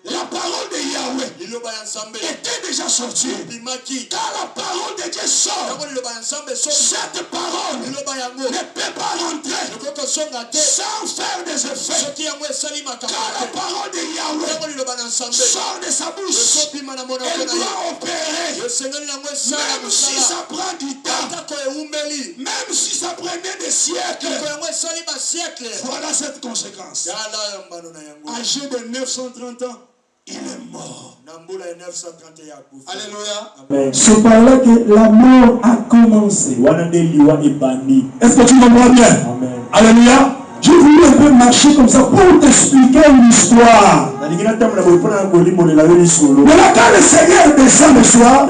La parole de Yahweh était déjà sortie. Car la parole de Dieu sort. Cette parole ne peut pas rentrer sans faire des effets. Car la parole de Yahweh sort de sa bouche. Elle doit opérer. Même si ça prend du temps. Même si ça prenait des siècles. Voilà cette conséquence. Âgé de 930 ans, il est mort. Alléluia. C'est par là que la mort a commencé. Est-ce que tu comprends bien? Amen. Alléluia. Je voulais un peu marcher comme ça pour t'expliquer une histoire. Maintenant, quand le Seigneur descend le soir,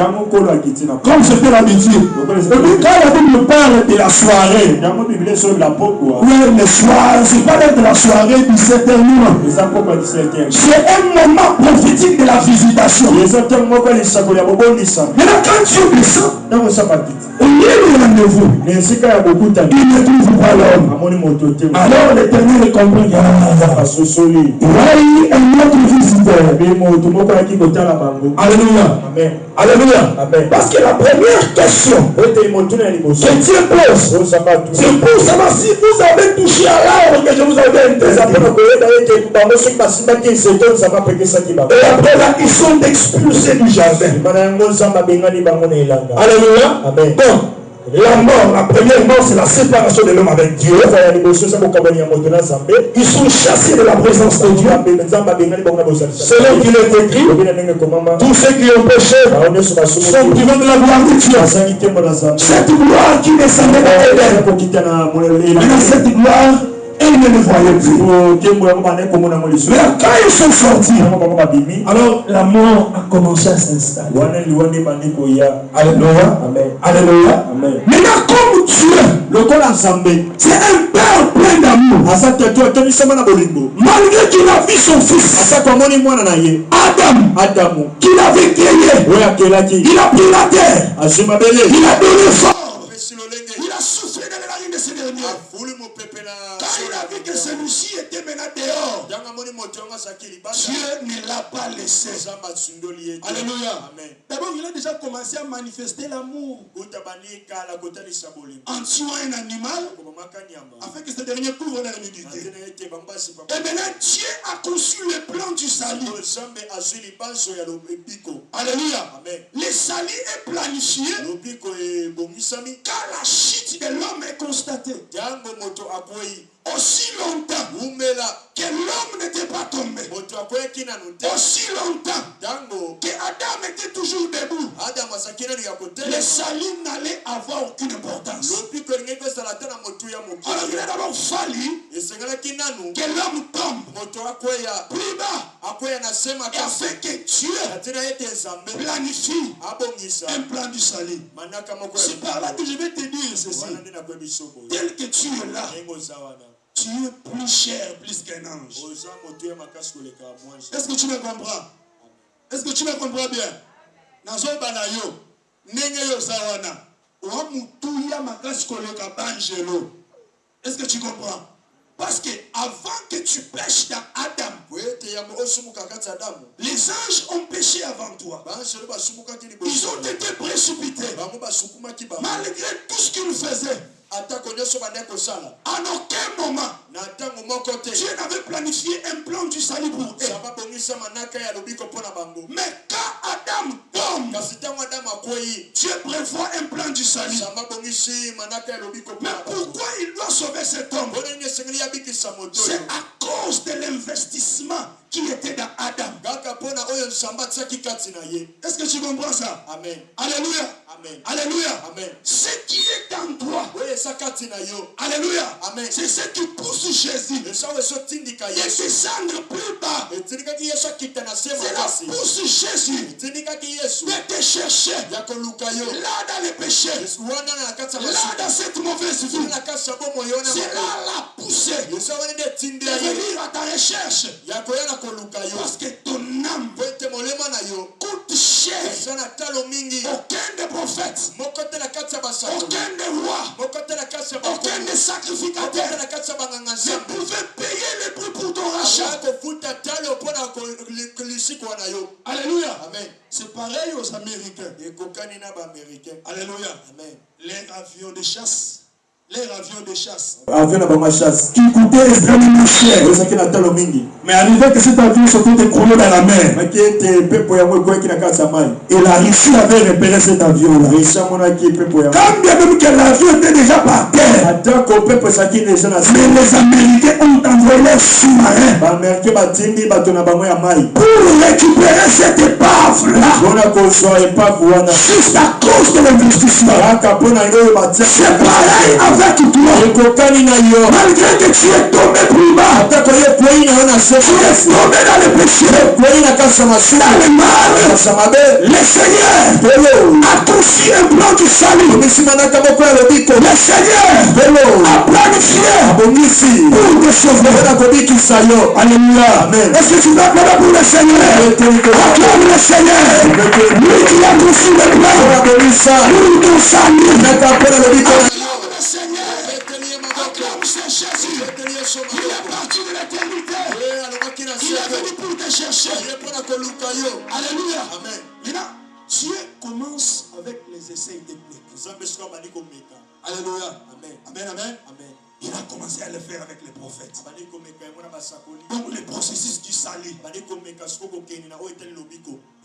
comme c'était l'habitude, et puis quand la Bible parle de la soirée, oui, le soir, c'est pas de la soirée du 7h nuit. C'est un moment prophétique de la visitation. Maintenant, quand Dieu descend, au lieu de rendez-vous, il ne trouve pas l'homme. Alors l'Éternel comprend qu'il y a un autre visiteur. Alléluia. Amen. Alléluia. Amen. Parce que la première question que Dieu pose, c'est pour savoir si vous avez touché à l'arbre que je vous avais interdit. Et après là, ils sont expulsés du jardin. Alléluia. Amen. Donc, la mort, la première mort, c'est la séparation de l'homme avec Dieu. Ils sont chassés de la présence de Dieu. Selon qu'il est écrit, tous ceux qui ont péché sont privés de la gloire de Dieu. Cette gloire qui descendait dans Éden. Maintenant, cette gloire, ils ne le voyaient plus. Mais quand ils sont sortis, alors la mort a commencé à s'installer. Alléluia. Alléluia. Maintenant, comme Dieu, c'est un père plein d'amour. Malgré qu'il a vu son fils, Adam, qu'il avait créé, il a pris la terre, il a donné forme, il a soufflé dans les narines de ce dernier. Quand il a vu que celui-ci était maintenant dehors, Dieu ne l'a pas laissé. Alléluia. D'abord, il a déjà commencé à manifester l'amour en tuant un animal afin que ce dernier couvre la nudité. Et maintenant, Dieu a conçu le plan du salut. Alléluia. Le salut est planifié car la chute de l'homme est constatée. Aussi longtemps que l'homme n'était pas tombé, aussi longtemps que Adam était toujours debout, le salut n'allait avoir aucune importance. Alors il a d'abord fallu que l'homme tombe plus bas et afin que Dieu planifie un plan du salut. C'est par là que je vais te dire ceci. Tel que tu es là, tu es plus cher, plus qu'un ange. Est-ce que tu me comprends? Est-ce que tu me comprends bien? Est-ce que tu comprends? Parce que avant que tu pêches dans Adam, les anges ont péché avant toi. Ils ont été précipités. Malgré tout ce qu'ils faisaient, à aucun moment, Dieu n'avait planifié un plan du salut pour eux. Mais quand Adam tombe, Dieu prévoit un plan du salut. Mais pourquoi il doit sauver cet homme? C'est à cause de l'investissement qui était dans Adam. Est-ce que tu comprends ça? Amen. Alléluia. Amen. Alléluia. Amen. Ce qui est en toi, alléluia, c'est ce qui pousse Jésus de descendre plus bas. C'est la pousse Jésus de te chercher là dans le péché, là dans cette mauvaise vie. C'est là la poussée de venir à ta recherche. Parce que ton âme coûte cher. Aucun des prophètes, aucun des rois, aucun des sacrificateurs ne pouvait payer le prix pour ton rachat. Alléluia. Amen. C'est pareil aux Américains. Alléluia. Amen. Les avions de chasse. Avion à chasse. Qui coûtait extrêmement cher. Mais arrivé que cet avion se trouve écroulé dans la mer. Et la Russie avait repéré cet avion-là. Quand bien même que l'avion était déjà par terre. Mais les Américains ont envoyé les sous-marins pour récupérer cette épave-là. Juste à cause de l'investissement. C'est pareil avec toi. Malgré que tu es tombé plus bas, tu es tombé dans le péché, dans le mal, le Seigneur a conçu un plan du salut. Le Seigneur a planifié pour te sauver. Alléluia. Est-ce que tu vas pleurer pour le Seigneur? Acclame le Seigneur. Lui qui a conçu le plan pour ton salut. Seigneur, acclame Jésus. Il est parti de l'éternité. Il est venu pour te chercher. Alléluia. Amen. Maintenant, Dieu commence avec les essais techniques. Alléluia. Amen. Amen. Amen. Amen. Il a commencé à le faire avec les prophètes. Donc le processus du salut.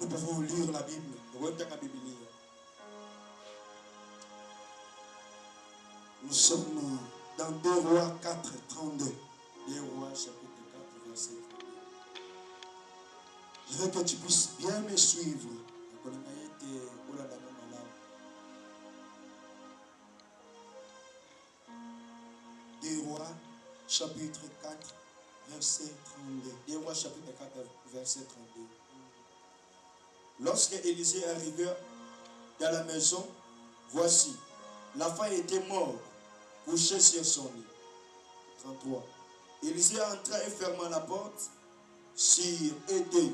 Nous pouvons lire la Bible. Nous sommes dans 2 Rois 4, 32. 2 Rois chapitre 4, verset 32. Je veux que tu puisses bien me suivre. 2 Rois chapitre 4, verset 32. 2 Rois chapitre 4, verset 32. Lorsque Élisée arriva dans la maison, voici, l'enfant était mort, couché sur son lit. 33. Élisée entra et ferma la porte sur Édé,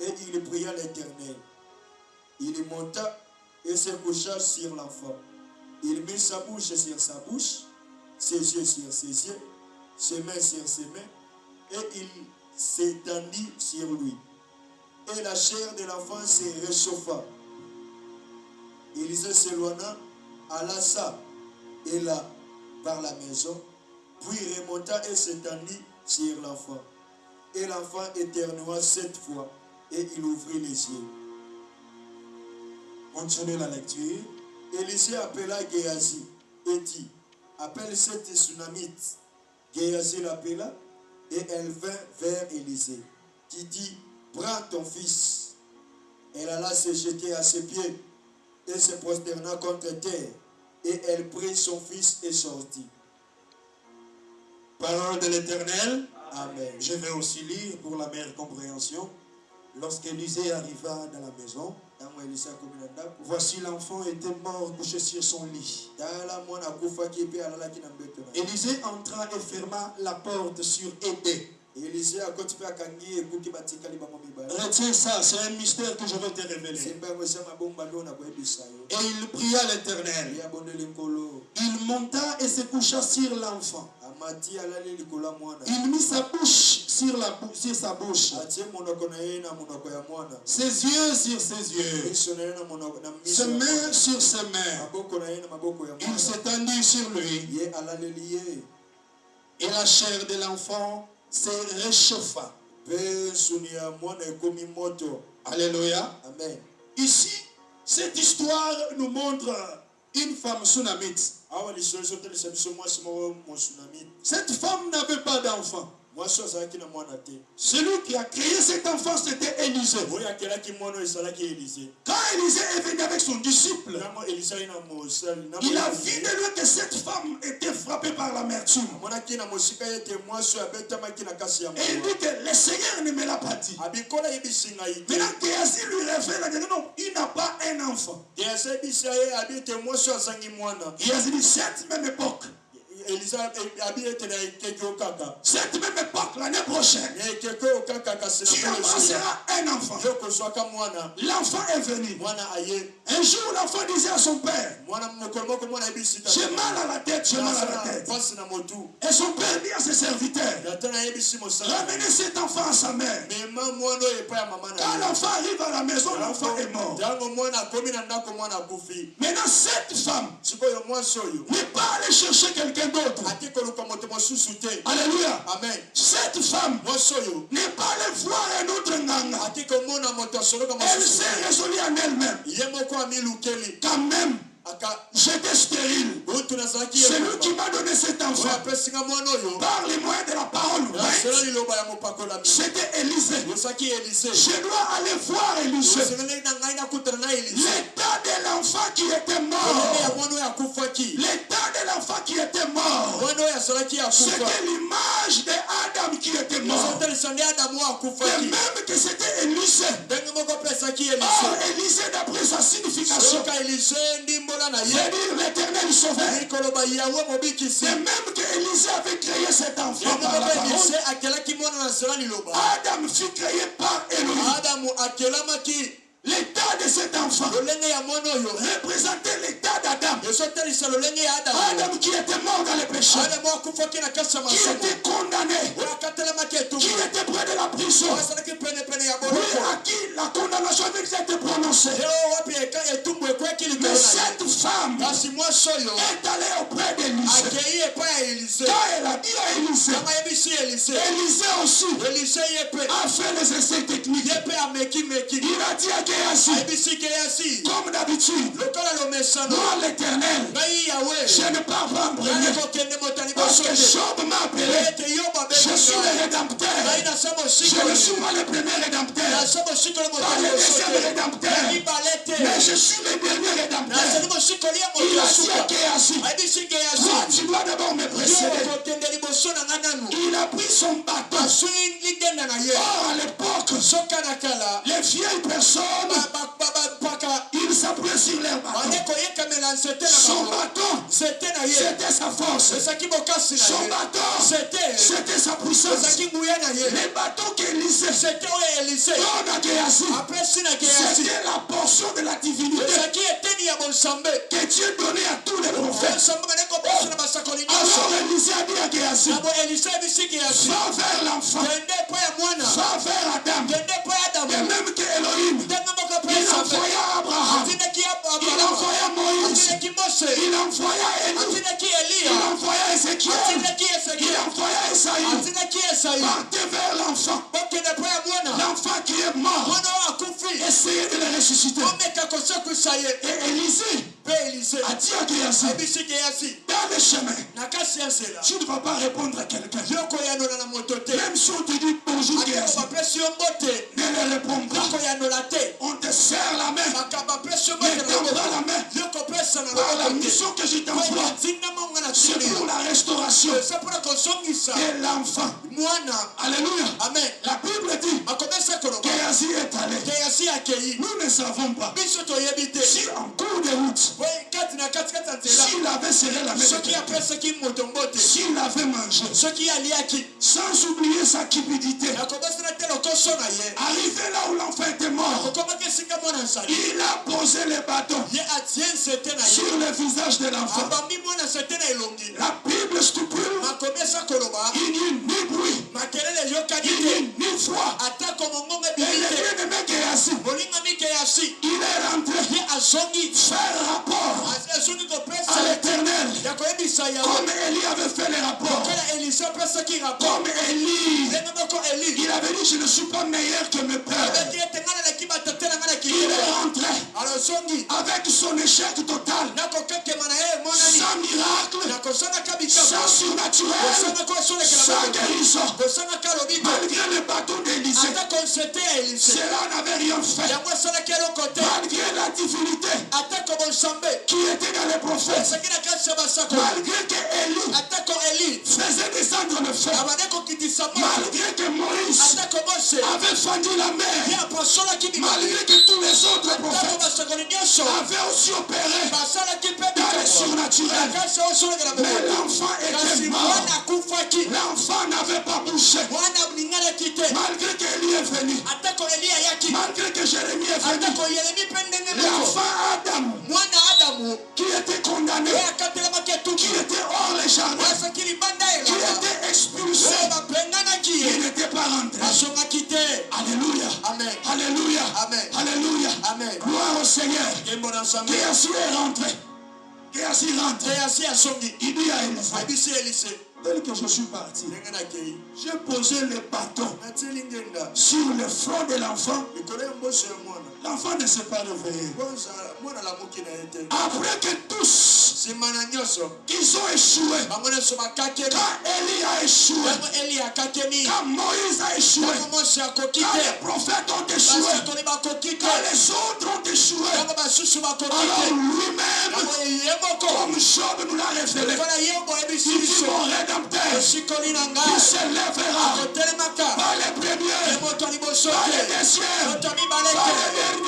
et il pria l'Éternel. Il monta et se coucha sur l'enfant. Il mit sa bouche sur sa bouche, ses yeux sur ses yeux, ses mains sur ses mains, et il s'étendit sur lui. Et la chair de l'enfant se réchauffa. Élisée s'éloigna, alla ça et là par la maison, puis remonta et s'étendit sur l'enfant. Et l'enfant éternua 7 fois, et il ouvrit les yeux. Continuez la lecture. Élisée appela Géasi et dit, appelle cette Sunamite. Géasi l'appela, et elle vint vers Élisée, qui dit, prends ton fils. Elle alla se jeter à ses pieds, et se prosterna contre terre. Et elle prit son fils et sortit. Parole de l'Éternel. Amen. Je vais aussi lire pour la meilleure compréhension. Lorsqu'Élisée arriva dans la maison, voici l'enfant était mort couché sur son lit. Élisée entra et ferma la porte sur Édé. Retiens ça, c'est un mystère que je vais te révéler. Et il pria l'Éternel. Il monta et se coucha sur l'enfant. Il mit sa bouche sur sa bouche, ses yeux sur ses yeux, ses mains sur ses mains. Il s'étendit sur lui, et la chair de l'enfant se réchauffa. Alléluia. Amen. Ici, cette histoire nous montre une femme sunamite. Cette femme n'avait pas d'enfant. Celui qui a créé cet enfant, c'était Élisée. Quand Élisée est venu avec son disciple, il a vu de lui que cette femme était frappée par l'amertume. Et il dit que le Seigneur ne me l'a pas dit. Maintenant, Géasi lui révèle, non, il n'a pas un enfant. Géasi dit, cette même époque, Cette même époque, l'année prochaine, tu embrasseras un enfant. L'enfant est venu. Un jour, l'enfant disait à son père, j'ai mal à la tête, j'ai mal à la tête. Et son père dit à ses serviteurs, ramenez cet enfant à sa mère. Quand l'enfant arrive à la maison, l'enfant est mort. Maintenant, cette femme n'est pas allée chercher quelqu'un d'autre. Alléluia. Amen. Cette femme n'est pas allée voir un autre nganga. Elle s'est résolue en elle-même. Quand même, j'étais stérile. C'est lui qui m'a donné cet enfant. Par les moyens de la parole. C'était Élisée. Je dois aller voir Élisée. L'état de l'enfant qui était mort. L'état de l'enfant qui était mort. C'était l'image d'Adam qui était mort. Et même que c'était Élisée. Or, Élisée, d'après sa signification, c'est dire l'Éternel sauveur. C'est même que Élisée avait créé cet enfant par la parole. Adam fut créé par Elohim. L'état de cet enfant représentait l'état d'Adam. Adam qui était mort dans le péché, qui était condamné, qui était près de la prison, à qui la condamnation avait été prononcée. Mais cette femme est allée auprès d'Élisée. Quand elle a dit à Élisée, Élisée aussi a fait les essais techniques. Il a dit à comme d'habitude, moi l'Éternel, je ne pars pas en premier. Parce que Job m'a appelé. Je suis le rédempteur. Je ne suis pas le premier rédempteur. Pas le deuxième rédempteur. Mais je suis le dernier rédempteur. Il a dit à Géasi, toi tu dois d'abord me précéder. Il a pris son bâton. Or à l'époque, les vieilles personnes, il s'appuyait sur leur bâton. Son bâton, c'était sa force. Son bâton, c'était sa puissance. Les bâtons qu'Élisée donne à Géasi, c'était la portion de la divinité que Dieu donnait à tous les prophètes. Alors Élisée a dit à Géasi, va vers l'enfant, va vers Adam. Et même que Elohim, il envoya Abraham, il envoya Moïse, il envoya Élie, il envoya Ézéchiel, il envoya Esaïe. Partez vers l'enfant. L'enfant qui est mort, essayez de le ressusciter. Et Élisée a dit à Géasi, dans le chemin, tu ne vas pas répondre à quelqu'un. Même si on te dit bonjour Géasi, ne le réponds pas. On te serre la main, ne tends pas la main. Par la mission que je t'envoie, c'est pour la restauration de l'enfant. Alléluia. Amen. La Bible dit Géasi est allé. Nous ne savons pas si en cours de route, s'il avait serré la main, s'il avait mangé, sans oublier sa cupidité, arrivé là où l'enfant était mort, il a posé le bâton sur le visage de l'enfant. La Bible stipule, il n'y eut ni bruit, il n'y eut ni froid. Et le bien-aimé Géasi, il est rentré faire rapport à l'Éternel, comme Élie avait fait le rapport. Comme Élie, il avait dit, je ne suis pas meilleur que mes pères. Il est rentré avec son échec total, sans miracle, sans surnaturel, sans guérison. Malgré le bâton d'Élisée, Cela n'avait rien fait. Malgré la divinité qui était dans les prophètes, malgré que Élie faisait descendre le feu, malgré que Moïse avait fendu la mer, malgré que tous les autres prophètes avaient aussi opéré dans le surnaturel, mais l'enfant était mort. L'enfant n'avait pas bougé. Malgré qu'Élie est venu, malgré que Jérémie est venu, l'enfant Adam qui était condamné, qui était hors les jardins, qui était expulsé, il n'était pas rentré. Alléluia. Amen. Alléluia. Amen. Alléluia. Amen. Gloire au Seigneur. Qui ainsi est rentré. Qui ainsi rentre. Il dit à Élisée, tel que je suis parti, j'ai posé le bâton sur le front de l'enfant. L'enfant ne s'est pas réveillé. Après que tous ils ont échoué, quand Élie a échoué, quand Moïse a échoué, quand les prophètes ont échoué, quand les autres ont échoué, alors lui-même, comme Job nous l'a révélé, il dit mon rédempteur, il se lèvera par les premiers, par les deuxièmes, par les derniers,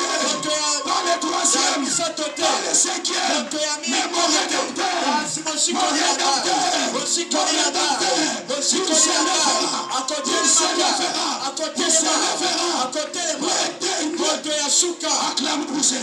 par les troisièmes, par les cinquièmes, mais mon rédempteur, il se lèvera, acclame pour ses